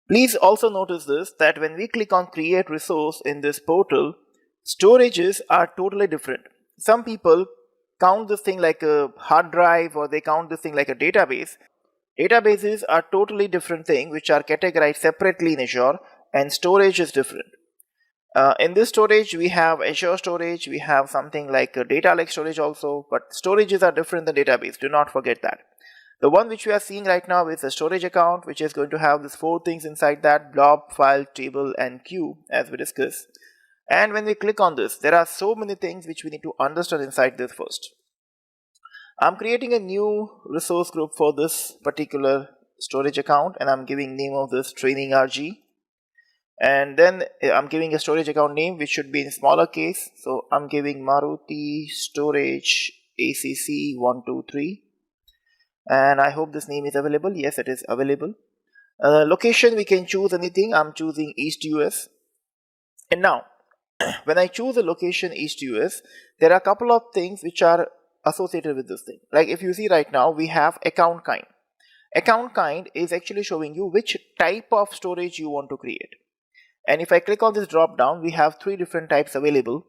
Please also notice this, that when we click on create resource in this portal, storages are totally different. Some people count this thing like a hard drive, or they count this thing like a database. Databases are totally different thing which are categorized separately in Azure, and storage is different. In this storage we have Azure storage, we have something like a data lake storage also, but storages are different than database, do not forget that. The one which we are seeing right now is a storage account, which is going to have these 4 things inside that: blob, file, table and queue, as we discussed. And when we click on this, there are so many things which we need to understand inside this first. I'm creating a new resource group for this particular storage account, and I'm giving name of this training RG. And then I'm giving a storage account name which should be in smaller case. So I'm giving Maruti Storage ACC 123. And I hope this name is available. Yes, it is available. Location, we can choose anything. I'm choosing East US. And now, when I choose a location East US, there are a couple of things which are associated with this thing. Like if you see right now, we have account kind. Account kind is actually showing you which type of storage you want to create. And if I click on this drop down, we have 3 different types available: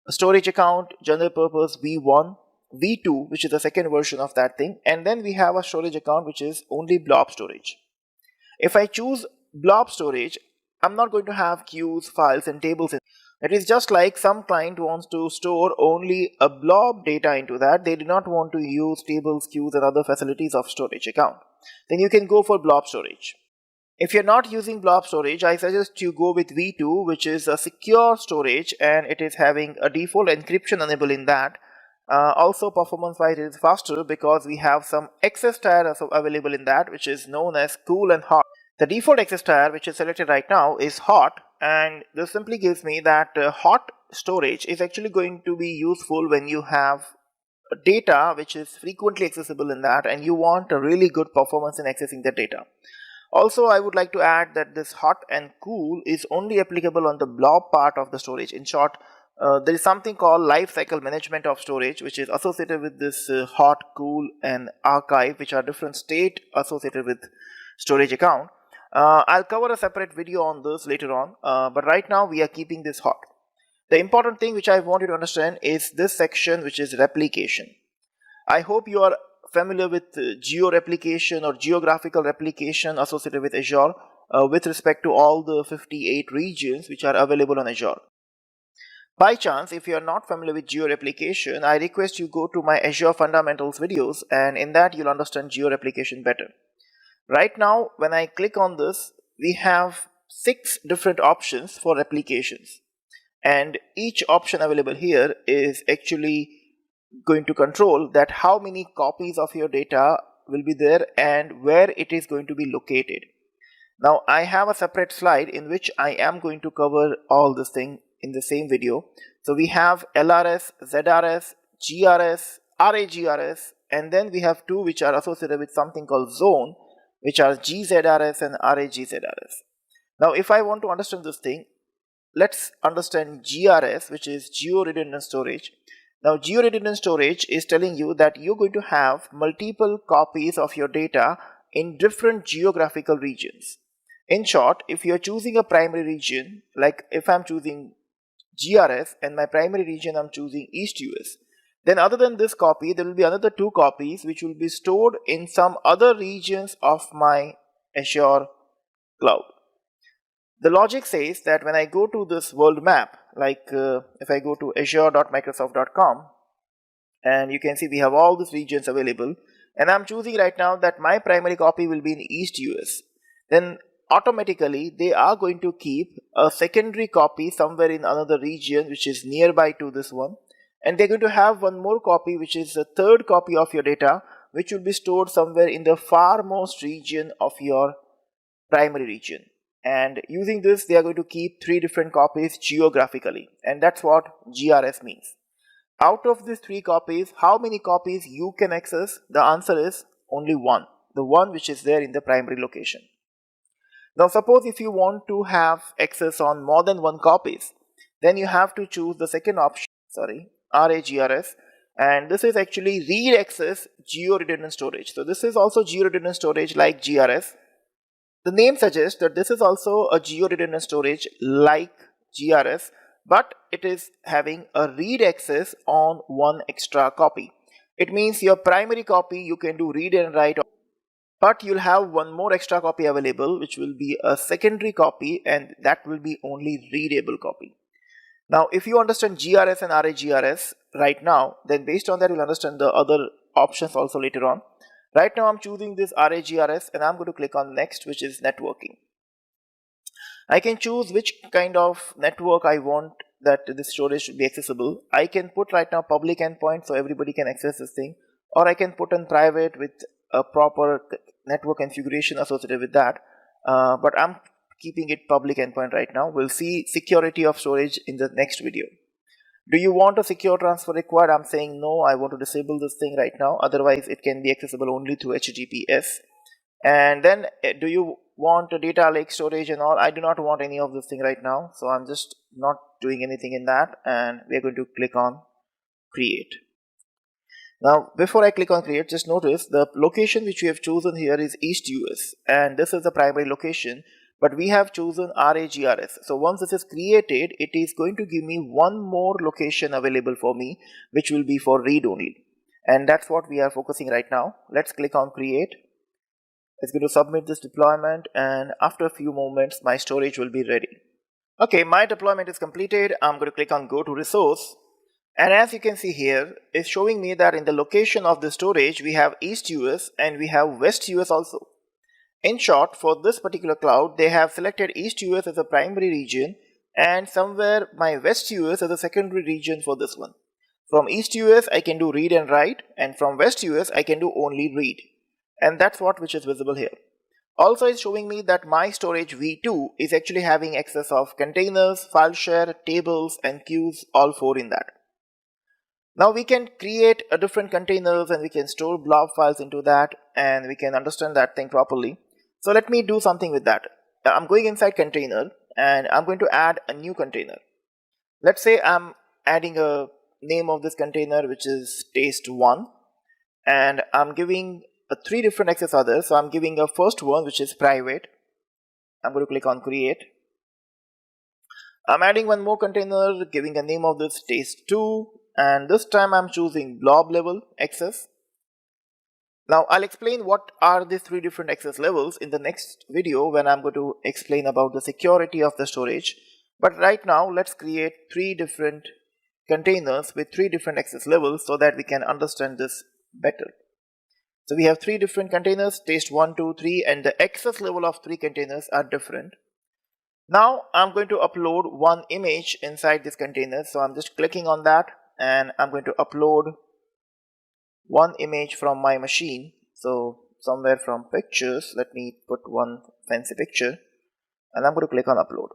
a storage account, general purpose V1, V2, which is the second version of that thing, and then we have a storage account which is only blob storage. If I choose blob storage, I'm not going to have queues, files and tables. It is just like some client wants to store only a blob data into that. They do not want to use tables, queues and other facilities of storage account. Then you can go for blob storage. If you're not using blob storage, I suggest you go with V2, which is a secure storage, and it is having a default encryption enabled in that. Also performance wise it is faster because we have some access tier also available in that, which is known as cool and hot. The default access tier which is selected right now is hot, and this simply gives me that hot storage is actually going to be useful when you have data which is frequently accessible in that and you want a really good performance in accessing the data. Also, I would like to add that this hot and cool is only applicable on the blob part of the storage. In short, there is something called life cycle management of storage, which is associated with this hot, cool and archive, which are different state associated with storage account. I'll cover a separate video on this later on, but right now we are keeping this hot. The important thing which I want you to understand is this section, which is replication. I hope you are familiar with geo replication or geographical replication associated with Azure with respect to all the 58 regions which are available on Azure. By chance, if you are not familiar with geo replication, I request you go to my Azure Fundamentals videos, and in that you'll understand geo replication better. Right now, when I click on this, we have 6 different options for replications, and each option available here is actually going to control that how many copies of your data will be there and where it is going to be located. Now I have a separate slide in which I am going to cover all this thing in the same video. So we have LRS, ZRS, GRS, RAGRS, and then we have 2 which are associated with something called zone, which are GZRS and RAGZRS. Now if I want to understand this thing, let's understand GRS, which is geo redundant storage. Now geo-redundant storage is telling you that you're going to have multiple copies of your data in different geographical regions. In short, if you're choosing a primary region, like if I'm choosing GRS and my primary region I'm choosing East US, then other than this copy, there will be another 2 copies which will be stored in some other regions of my Azure cloud. The logic says that when I go to this world map, like if I go to azure.microsoft.com, and you can see we have all these regions available, and I'm choosing right now that my primary copy will be in East US, then automatically they are going to keep a secondary copy somewhere in another region which is nearby to this one, and they're going to have one more copy which is a third copy of your data which will be stored somewhere in the farmost region of your primary region. And using this, they are going to keep 3 different copies geographically, and that's what GRS means. Out of these 3 copies, how many copies you can access? The answer is only 1, the one which is there in the primary location. Now suppose if you want to have access on more than 1 copies, then you have to choose the second option, RAGRS, and this is actually read access geo redundant storage. So this is also geo redundant storage like GRS. The name suggests that this is also a geo-redundant storage like GRS, but it is having a read access on one extra copy. It means your primary copy you can do read and write, but you'll have one more extra copy available, which will be a secondary copy, and that will be only readable copy. Now, if you understand GRS and RAGRS right now, then based on that, you'll understand the other options also later on. Right now, I'm choosing this RAGRS and I'm going to click on next, which is networking. I can choose which kind of network I want that this storage should be accessible. I can put right now public endpoint so everybody can access this thing, or I can put in private with a proper network configuration associated with that. But I'm keeping it public endpoint right now. We'll see security of storage in the next video. Do you want a secure transfer required? I'm saying no, I want to disable this thing right now. Otherwise, it can be accessible only through HTTPS. And then do you want a data lake storage and all? I do not want any of this thing right now. So I'm just not doing anything in that. And we're going to click on create. Now, before I click on create, just notice the location which we have chosen here is East US. And this is the primary location. But we have chosen RAGRS. So once this is created, it is going to give me one more location available for me, which will be for read only. And that's what we are focusing right now. Let's click on create. It's going to submit this deployment, and after a few moments, my storage will be ready. Okay, my deployment is completed. I'm going to click on go to resource. And as you can see here, it's showing me that in the location of the storage, we have East US and we have West US also. In short, for this particular cloud, they have selected East US as a primary region and somewhere my West US as a secondary region for this one. From East US, I can do read and write, and from West US, I can do only read. And that's which is visible here. Also, it's showing me that my storage V2 is actually having access of containers, file share, tables, and queues, all four in that. Now we can create a different containers and we can store blob files into that, and we can understand that thing properly. So let me do something with that. I'm going inside container and I'm going to add a new container. Let's say I'm adding a name of this container which is taste1, and I'm giving three different access others. So I'm giving a first one which is private. I'm going to click on create. I'm adding one more container, giving a name of this taste2, and this time I'm choosing blob level access. Now I'll explain what are these three different access levels in the next video when I'm going to explain about the security of the storage. But right now let's create three different containers with three different access levels so that we can understand this better. So we have three different containers, taste1, 2, 3, and the access level of three containers are different. Now I'm going to upload one image inside this container. So I'm just clicking on that and I'm going to upload one image from my machine. So somewhere from pictures, let me put one fancy picture and I'm going to click on upload.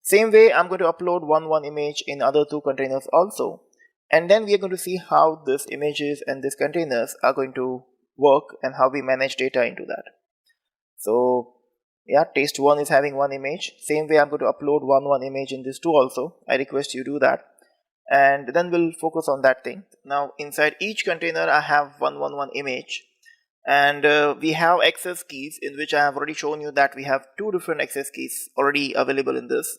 Same way, I'm going to upload one image in other two containers also, and then we are going to see how these images and these containers are going to work and how we manage data into that. So yeah, taste1 is having one image. Same way, I'm going to upload one image in this two also. I request you do that, and then we'll focus on that thing. Now inside each container I have one image, and we have access keys in which I have already shown you that we have two different access keys already available in this,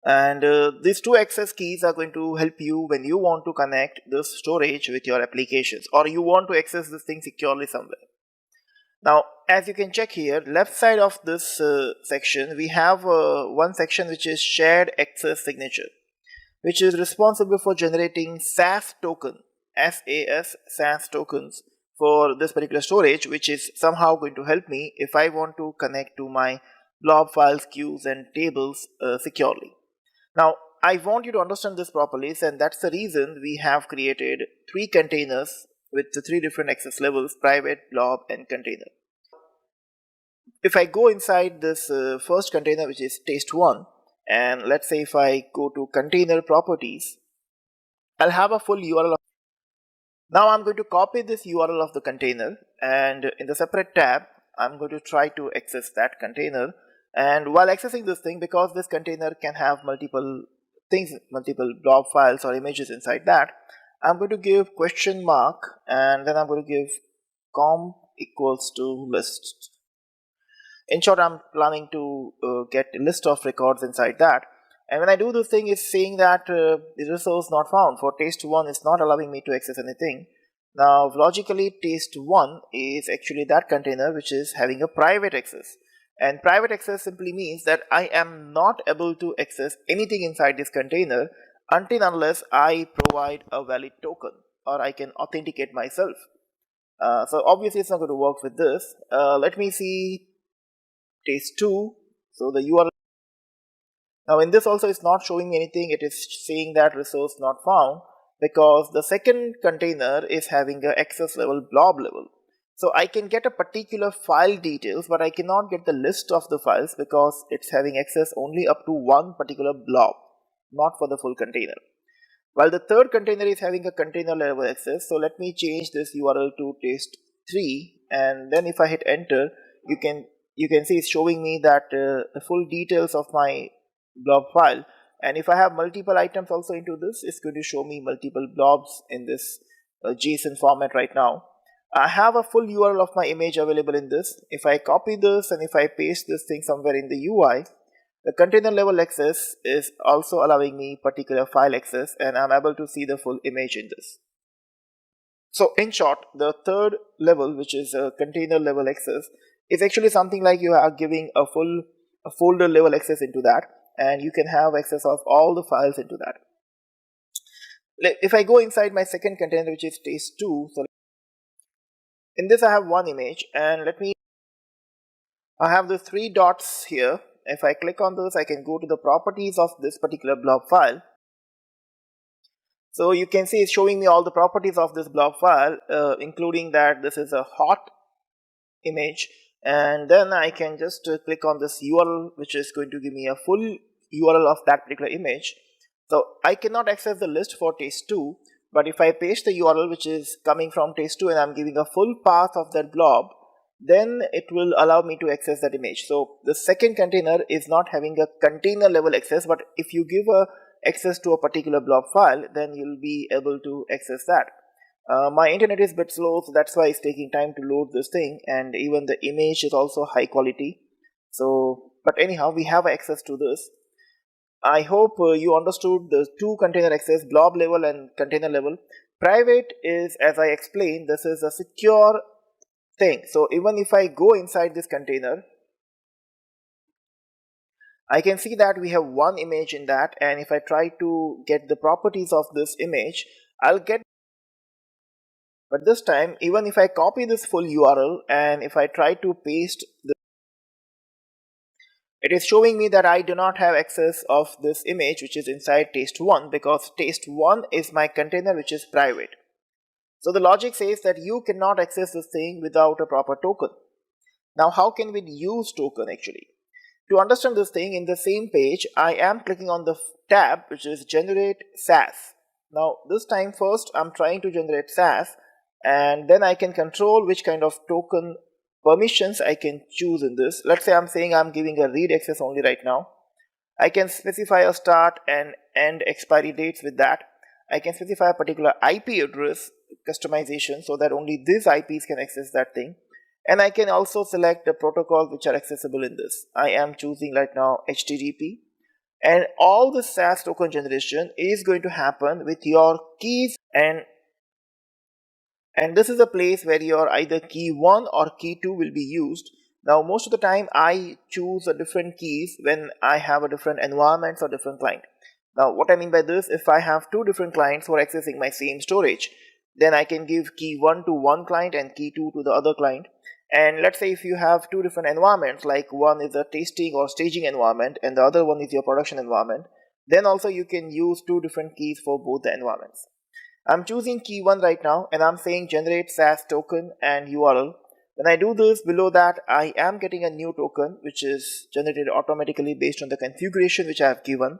and these two access keys are going to help you when you want to connect this storage with your applications or you want to access this thing securely somewhere. Now as you can check here, left side of this section, we have one section which is shared access signature, which is responsible for generating SAS token, SAS tokens for this particular storage, which is somehow going to help me if I want to connect to my blob files, queues, and tables securely. Now, I want you to understand this properly, and that's the reason we have created three containers with the three different access levels: private, blob, and container. If I go inside this first container, which is taste1, and let's say if I go to container properties, I'll have a full URL. Now I'm going to copy this URL of the container, and in the separate tab, I'm going to try to access that container. And while accessing this thing, because this container can have multiple things, multiple blob files or images inside that, I'm going to give question mark, and then I'm going to give comp equals to list. In short, I'm planning to get a list of records inside that. And when I do this thing, it's saying that the resource not found. For test1, it's not allowing me to access anything. Now, logically, test1 is actually that container which is having a private access. And private access simply means that I am not able to access anything inside this container until unless I provide a valid token or I can authenticate myself. So obviously it's not going to work with this. Let me see test2. So the URL. Now in this also it's not showing me anything. It is saying that resource not found because the second container is having a access level blob level. So I can get a particular file details, but I cannot get the list of the files because it's having access only up to one particular blob, not for the full container. While the third container is having a container level access, so let me change this URL to test3, and then if I hit enter, you can see it's showing me that the full details of my blob file. And if I have multiple items also into this, it's going to show me multiple blobs in this JSON format right now. I have a full URL of my image available in this. If I copy this and if I paste this thing somewhere in the UI, the container level access is also allowing me particular file access, and I'm able to see the full image in this. So in short, the third level, which is a container level access, is actually something like you are giving a full folder level access into that, and you can have access of all the files into that. If I go inside my second container, which is test2, so in this I have one image, and I have the three dots here. If I click on this, I can go to the properties of this particular blob file. So you can see it's showing me all the properties of this blob file, including that this is a hot image, and then I can just click on this URL, which is going to give me a full URL of that particular image. So I cannot access the list for test2, but if I paste the URL which is coming from test2 and I'm giving a full path of that blob, then it will allow me to access that image. So the second container is not having a container level access, but if you give a access to a particular blob file, then you'll be able to access that. My internet is a bit slow, so that's why it's taking time to load this thing, and even the image is also high quality. So, but anyhow, we have access to this. I hope you understood the two container access, blob level and container level. Private is, as I explained, this is a secure thing. So even if I go inside this container, I can see that we have one image in that, and if I try to get the properties of this image, I'll get. But this time, even if I copy this full URL and if I try to paste this, it is showing me that I do not have access of this image which is inside test1 because test1 is my container which is private. So the logic says that you cannot access this thing without a proper token. Now how can we use token actually? To understand this thing, in the same page, I am clicking on the tab which is generate SaaS. Now this time first I'm trying to generate SaaS, and then I can control which kind of token permissions I can choose in this. Let's say I'm saying I'm giving a read access only right now. I can specify a start and end expiry dates with that. I can specify a particular IP address customization so that only these IPs can access that thing. And I can also select the protocols which are accessible in this. I am choosing right now HTTP. And all the SaaS token generation is going to happen with your keys, and this is a place where your either key 1 or key 2 will be used. Now most of the time I choose a different keys when I have a different environments or different client. Now what I mean by this, if I have two different clients who are accessing my same storage, then I can give key 1 to one client and key 2 to the other client. And let's say if you have two different environments, like one is a testing or staging environment and the other one is your production environment, then also you can use two different keys for both the environments. I'm choosing key 1 right now and I'm saying generate SaaS token and URL. When I do this, below that I am getting a new token which is generated automatically based on the configuration which I have given,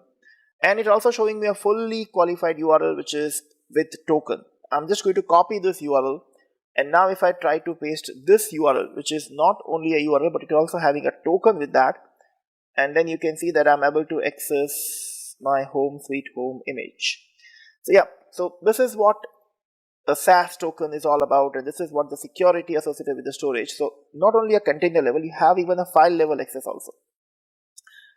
and it's also showing me a fully qualified URL which is with token. I'm just going to copy this URL, and now if I try to paste this URL, which is not only a URL but it's also having a token with that, and then you can see that I'm able to access my home sweet home image. So yeah, so this is what a SaaS token is all about, and this is what the security associated with the storage. So not only a container level, you have even a file level access also.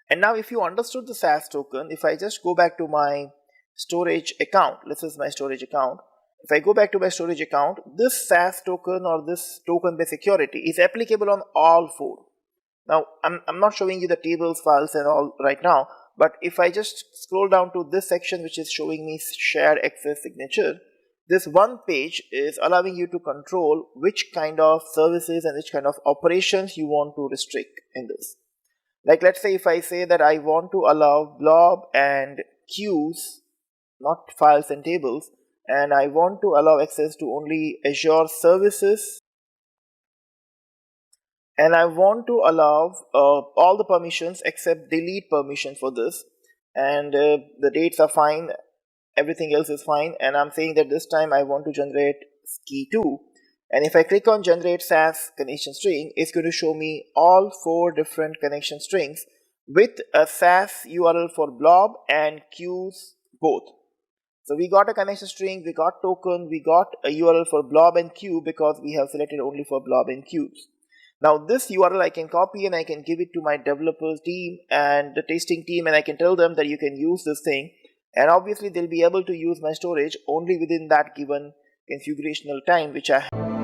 And now if you understood the SaaS token, if I just go back to my storage account, this is my storage account. If I go back to my storage account, this SaaS token or this token-based security is applicable on all four. Now, I'm not showing you the tables, files and all right now, but if I just scroll down to this section which is showing me shared access signature, this one page is allowing you to control which kind of services and which kind of operations you want to restrict in this. Like let's say if I say that I want to allow blob and queues, not files and tables, and I want to allow access to only Azure services, and I want to allow all the permissions except delete permission for this, and the dates are fine, everything else is fine, and I'm saying that this time I want to generate key2, and if I click on generate SaaS connection string, it's going to show me all 4 different connection strings with a SaaS URL for blob and queues both. So we got a connection string, we got token, we got a URL for blob and queue because we have selected only for blob and queues. Now this URL I can copy and I can give it to my developers team and the testing team, and I can tell them that you can use this thing, and obviously they'll be able to use my storage only within that given configurational time which I have.